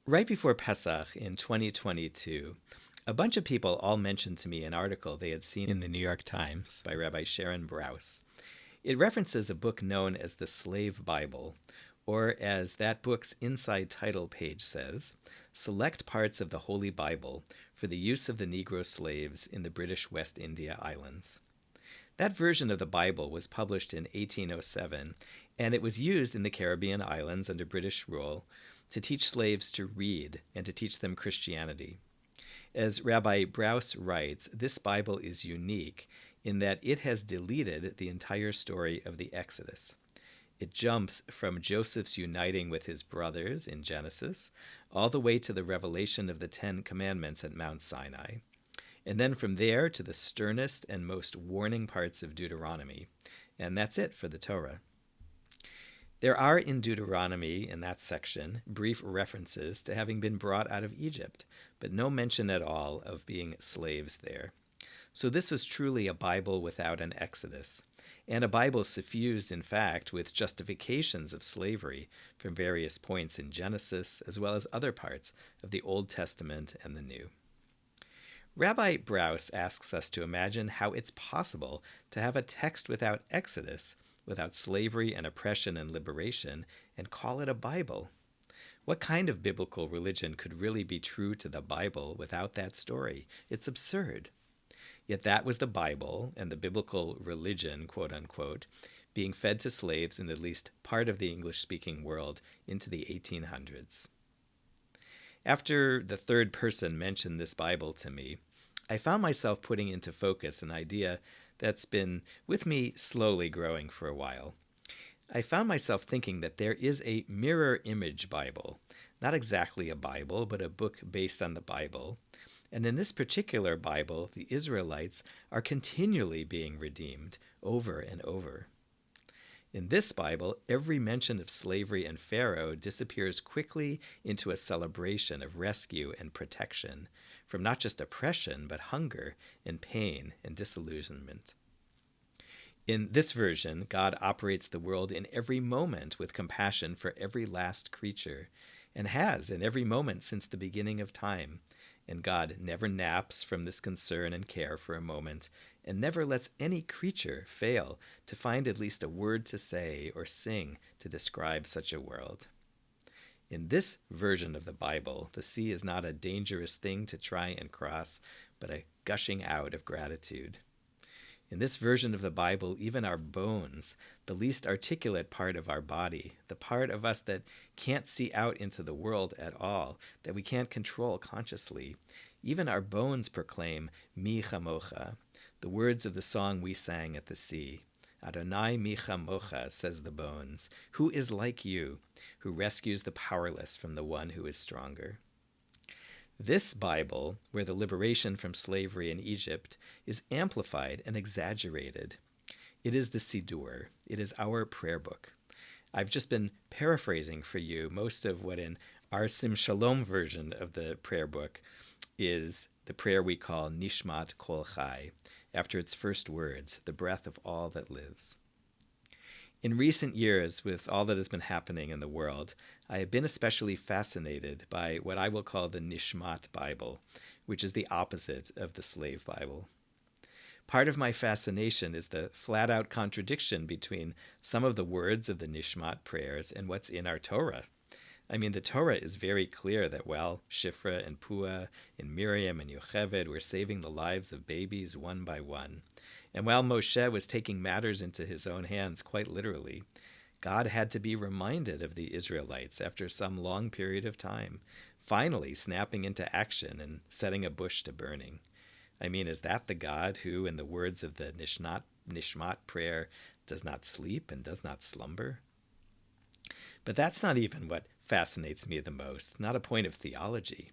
Right before Pesach in 2022, a bunch of people all mentioned to me an article they had seen in the New York Times by Rabbi Sharon Brous. It references a book known as the Slave Bible, or as that book's inside title page says, select parts of the Holy Bible for the use of the Negro slaves in the British West India Islands. That version of the Bible was published in 1807, and it was used in the Caribbean islands under British rule to teach slaves to read and to teach them Christianity. As Rabbi Brous writes, this Bible is unique in that it has deleted the entire story of the Exodus. It jumps from Joseph's uniting with his brothers in Genesis all the way to the revelation of the Ten Commandments at Mount Sinai, and then from there to the sternest and most warning parts of Deuteronomy. And that's it for the Torah. There are in Deuteronomy, in that section, brief references to having been brought out of Egypt, but no mention at all of being slaves there. So this was truly a Bible without an Exodus, and a Bible suffused, in fact, with justifications of slavery from various points in Genesis, as well as other parts of the Old Testament and the New. Rabbi Brous asks us to imagine how it's possible to have a text without Exodus, without slavery and oppression and liberation, and call it a Bible. What kind of biblical religion could really be true to the Bible without that story? It's absurd. Yet that was the Bible and the biblical religion, quote unquote, being fed to slaves in at least part of the English-speaking world into the 1800s. After the third person mentioned this Bible to me, I found myself putting into focus an idea that's been with me slowly growing for a while. I found myself thinking that there is a mirror image Bible, not exactly a Bible, but a book based on the Bible. And in this particular Bible, the Israelites are continually being redeemed over and over. In this Bible, every mention of slavery and Pharaoh disappears quickly into a celebration of rescue and protection from not just oppression, but hunger and pain and disillusionment. In this version, God operates the world in every moment with compassion for every last creature, and has in every moment since the beginning of time. And God never naps from this concern and care for a moment, and never lets any creature fail to find at least a word to say or sing to describe such a world. In this version of the Bible, the sea is not a dangerous thing to try and cross, but a gushing out of gratitude. In this version of the Bible, even our bones, the least articulate part of our body, the part of us that can't see out into the world at all, that we can't control consciously, even our bones proclaim, Mi chamocha, the words of the song we sang at the sea. Adonai mi chamocha, says the bones, who is like you, who rescues the powerless from the one who is stronger. This Bible, where the liberation from slavery in Egypt is amplified and exaggerated. It is the Siddur. It is our prayer book. I've just been paraphrasing for you most of what in our Sim Shalom version of the prayer book is the prayer we call Nishmat Kol Chai, after its first words, the breath of all that lives. In recent years, with all that has been happening in the world, I have been especially fascinated by what I will call the Nishmat Bible, which is the opposite of the Slave Bible. Part of my fascination is the flat-out contradiction between some of the words of the Nishmat prayers and what's in our Torah. I mean, the Torah is very clear that while Shifra and Puah and Miriam and Yocheved were saving the lives of babies one by one, and while Moshe was taking matters into his own hands quite literally, God had to be reminded of the Israelites after some long period of time, finally snapping into action and setting a bush to burning. I mean, is that the God who, in the words of the Nishmat prayer, does not sleep and does not slumber? But that's not even what fascinates me the most, not a point of theology.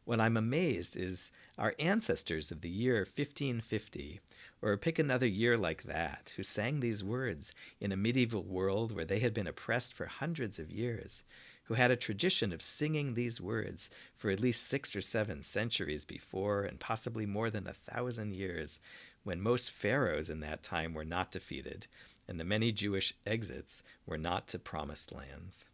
What I'm amazed is our ancestors of the year 1550, or pick another year like that, who sang these words in a medieval world where they had been oppressed for hundreds of years, who had a tradition of singing these words for at least 6 or 7 centuries before, and possibly more than 1,000 years, when most pharaohs in that time were not defeated, and the many Jewish exits were not to promised lands.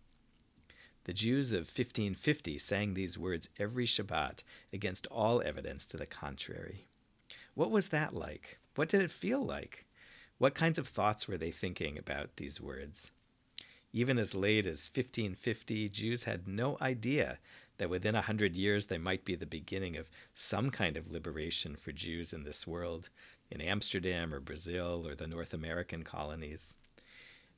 The Jews of 1550 sang these words every Shabbat against all evidence to the contrary. What was that like? What did it feel like? What kinds of thoughts were they thinking about these words? Even as late as 1550, Jews had no idea that within 100 years they might be the beginning of some kind of liberation for Jews in this world, in Amsterdam or Brazil or the North American colonies.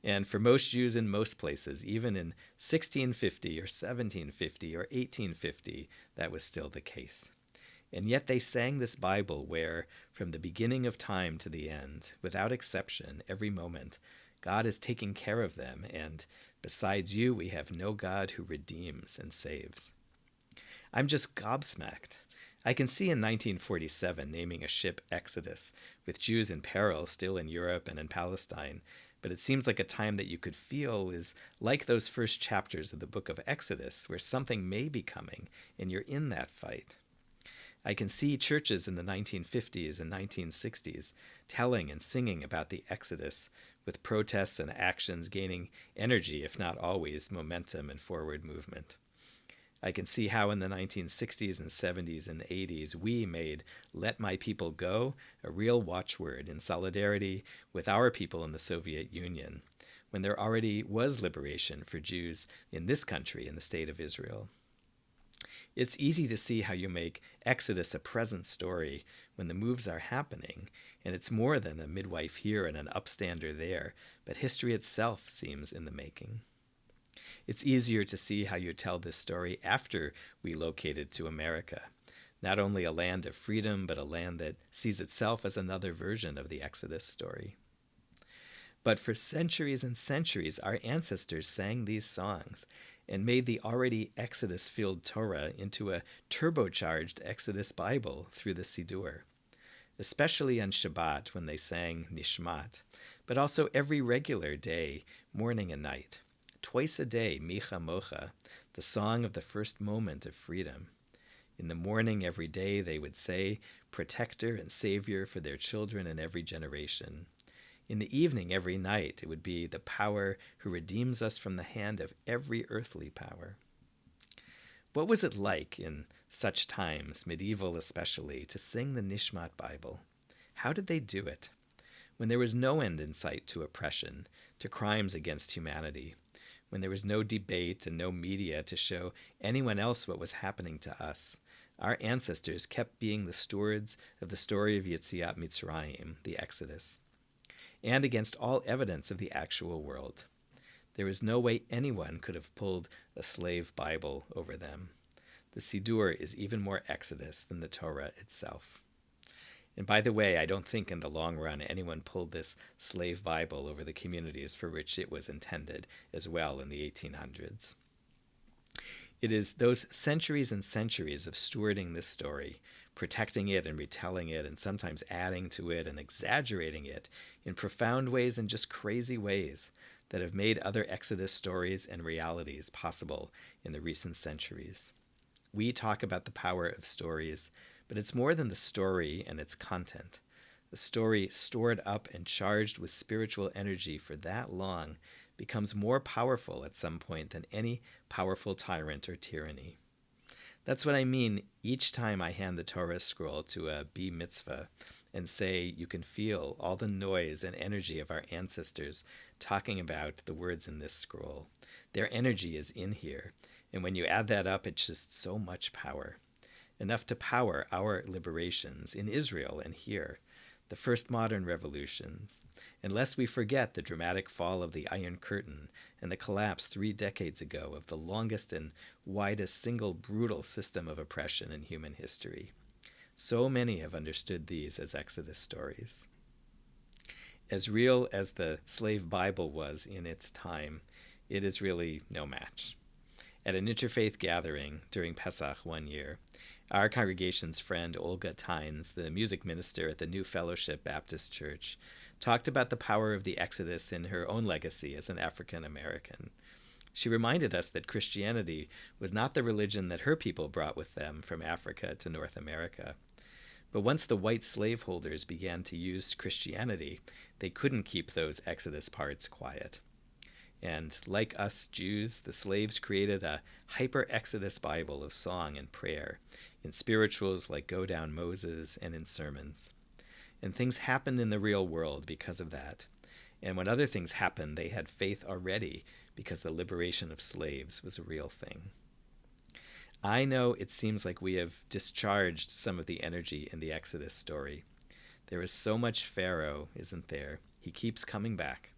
And for most Jews in most places, even in 1650 or 1750 or 1850, that was still the case. And yet they sang this Bible where, from the beginning of time to the end, without exception, every moment, God is taking care of them, and besides you, we have no God who redeems and saves. I'm just gobsmacked. I can see in 1947 naming a ship Exodus, with Jews in peril still in Europe and in Palestine, but it seems like a time that you could feel is like those first chapters of the book of Exodus, where something may be coming, and you're in that fight. I can see churches in the 1950s and 1960s telling and singing about the Exodus, with protests and actions gaining energy, if not always, momentum and forward movement. I can see how in the 1960s and 70s and 80s we made "Let My People Go" a real watchword in solidarity with our people in the Soviet Union, when there already was liberation for Jews in this country, in the state of Israel. It's easy to see how you make Exodus a present story when the moves are happening, and it's more than a midwife here and an upstander there, but history itself seems in the making. It's easier to see how you tell this story after we located to America, not only a land of freedom, but a land that sees itself as another version of the Exodus story. But for centuries and centuries, our ancestors sang these songs and made the already Exodus-filled Torah into a turbocharged Exodus Bible through the Siddur, especially on Shabbat when they sang Nishmat, but also every regular day, morning and night. Twice a day, Micha Mocha, the song of the first moment of freedom. In the morning every day they would say, Protector and Savior for their children in every generation. In the evening every night it would be the power who redeems us from the hand of every earthly power. What was it like in such times, medieval especially, to sing the Nishmat Bible? How did they do it? When there was no end in sight to oppression, to crimes against humanity, when there was no debate and no media to show anyone else what was happening to us, our ancestors kept being the stewards of the story of Yetziat Mitzrayim, the Exodus, and against all evidence of the actual world. There was no way anyone could have pulled a slave Bible over them. The Siddur is even more Exodus than the Torah itself. And by the way, I don't think in the long run anyone pulled this slave Bible over the communities for which it was intended as well in the 1800s. It is those centuries and centuries of stewarding this story, protecting it and retelling it, and sometimes adding to it and exaggerating it in profound ways and just crazy ways, that have made other Exodus stories and realities possible in the recent centuries. We talk about the power of stories, but it's more than the story and its content. The story stored up and charged with spiritual energy for that long becomes more powerful at some point than any powerful tyrant or tyranny. That's what I mean each time I hand the Torah scroll to a Bi Mitzvah and say you can feel all the noise and energy of our ancestors talking about the words in this scroll. Their energy is in here, and when you add that up, it's just so much power. Enough to power our liberations in Israel and here, the first modern revolutions, and lest we forget the dramatic fall of the Iron Curtain and the collapse 3 decades ago of the longest and widest single brutal system of oppression in human history. So many have understood these as Exodus stories. As real as the slave Bible was in its time, it is really no match. At an interfaith gathering during Pesach one year, our congregation's friend Olga Tynes, the music minister at the New Fellowship Baptist Church, talked about the power of the Exodus in her own legacy as an African American. She reminded us that Christianity was not the religion that her people brought with them from Africa to North America. But once the white slaveholders began to use Christianity, they couldn't keep those Exodus parts quiet. And like us Jews, the slaves created a hyper-Exodus Bible of song and prayer, in spirituals like Go Down Moses and in sermons. And things happened in the real world because of that. And when other things happened, they had faith already because the liberation of slaves was a real thing. I know it seems like we have discharged some of the energy in the Exodus story. There is so much Pharaoh, isn't there? He keeps coming back.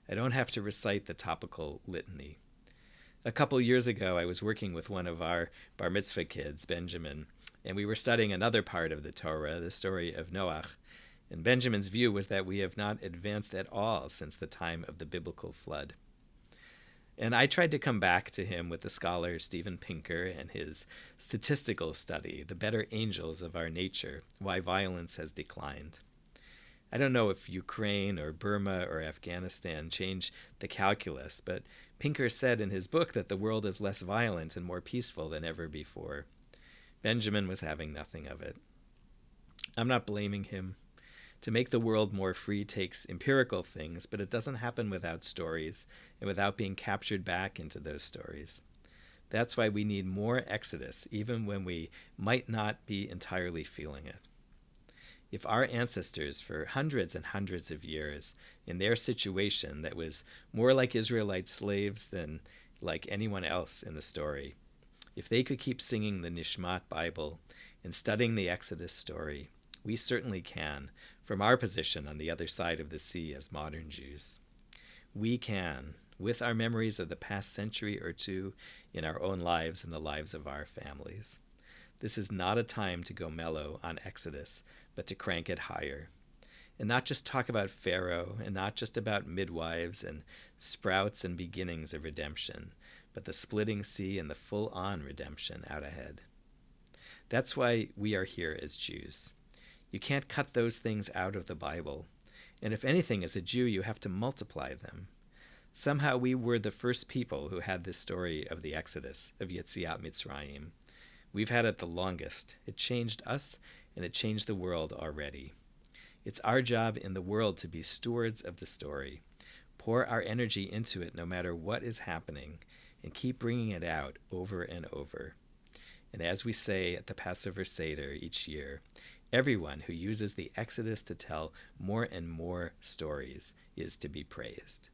I don't have to recite the topical litany. A couple years ago, I was working with one of our bar mitzvah kids, Benjamin, and we were studying another part of the Torah, the story of Noach. And Benjamin's view was that we have not advanced at all since the time of the biblical flood. And I tried to come back to him with the scholar Steven Pinker and his statistical study, The Better Angels of Our Nature, Why Violence Has Declined. I don't know if Ukraine or Burma or Afghanistan changed the calculus, but Pinker said in his book that the world is less violent and more peaceful than ever before. Benjamin was having nothing of it. I'm not blaming him. To make the world more free takes empirical things, but it doesn't happen without stories and without being captured back into those stories. That's why we need more Exodus, even when we might not be entirely feeling it. If our ancestors, for hundreds and hundreds of years, in their situation that was more like Israelite slaves than like anyone else in the story, if they could keep singing the Nishmat Bible and studying the Exodus story, we certainly can, from our position on the other side of the sea as modern Jews. We can, with our memories of the past century or two in our own lives and the lives of our families. This is not a time to go mellow on Exodus, but to crank it higher. And not just talk about Pharaoh, and not just about midwives and sprouts and beginnings of redemption, but the splitting sea and the full-on redemption out ahead. That's why we are here as Jews. You can't cut those things out of the Bible. And if anything, as a Jew, you have to multiply them. Somehow we were the first people who had this story of the Exodus, of Yetziat Mitzrayim. We've had it the longest. It changed us, and it changed the world already. It's our job in the world to be stewards of the story, pour our energy into it no matter what is happening, and keep bringing it out over and over. And as we say at the Passover Seder each year, everyone who uses the Exodus to tell more and more stories is to be praised.